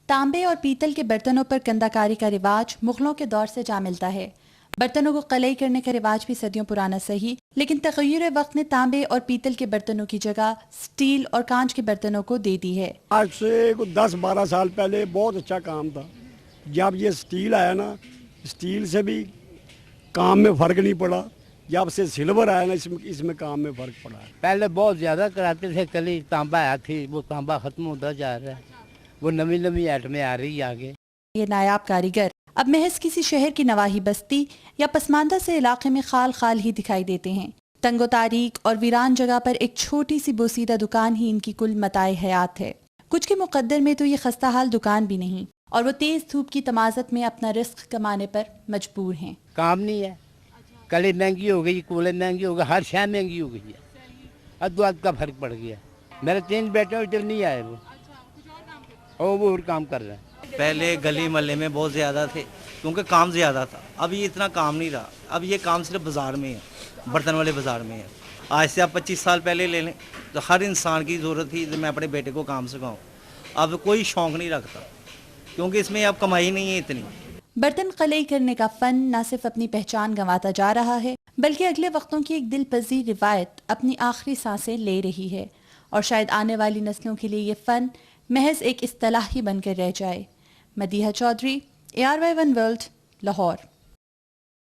تانبے اور پیتل کے برتنوں پر کندہ کاری کا رواج مغلوں کے دور سے جا ملتا ہے۔ برتنوں کو قلعی کرنے کا رواج بھی صدیوں پرانا صحیح، لیکن تغیر وقت نے تانبے اور پیتل کے برتنوں کی جگہ سٹیل اور کانچ کے برتنوں کو دے دی ہے۔ آج سے 10-12 سال پہلے بہت اچھا کام تھا، جب یہ سٹیل آیا نا، سٹیل سے بھی کام میں فرق نہیں پڑا، جب سے سلور آیا نا اس میں کام میں فرق پڑا ہے۔ پہلے بہت زیادہ کراتے تھے، کلی تانبا آیا تھی، وہ تانبا ختم ہوتا جا رہا ہے، وہ نئی ایٹمیں آ رہی ہے آگے۔ یہ نایاب کاریگر اب محض کسی شہر کی نواحی بستی یا پسماندہ سے علاقے میں خال خال ہی دکھائی دیتے ہیں۔ تنگ و تاریک اور ویران جگہ پر ایک چھوٹی سی بوسیدہ دکان ہی ان کی کل متاع حیات ہے۔ کچھ کے مقدر میں تو یہ خستہ حال دکان بھی نہیں، اور وہ تیز دھوپ کی تمازت میں اپنا رزق کمانے پر مجبور ہیں۔ کام نہیں ہے، کلی مہنگی ہو گئی، کولے مہنگی ہو گئی، ہر شے مہنگی ہو گئی ہے، ادو اد کا فرق پڑ گیا۔ میرے 3 بیٹے ادھر نہیں آئے، وہ اور کام کر رہے ہیں۔ پہلے گلی محلے میں بہت زیادہ تھے کیونکہ کام زیادہ تھا، اب یہ اتنا کام نہیں رہا، اب یہ کام صرف بازار میں ہے، برتن والے بازار میں ہے۔ آج سے آپ 25 سال پہلے لے لیں تو ہر انسان کی ضرورت تھی کہ میں اپنے بیٹے کو کام سکھاؤں، اب کوئی شوق نہیں رکھتا کیونکہ اس میں اب کمائی نہیں ہے اتنی۔ برتن قلعی کرنے کا فن نہ صرف اپنی پہچان گنواتا جا رہا ہے، بلکہ اگلے وقتوں کی ایک دل پذیر روایت اپنی آخری سانسیں لے رہی ہے، اور شاید آنے والی نسلوں کے لیے یہ فن محض ایک اصطلاح ہی بن کر رہ جائے۔ Madiha Chaudhry, ARY1 world, Lahore.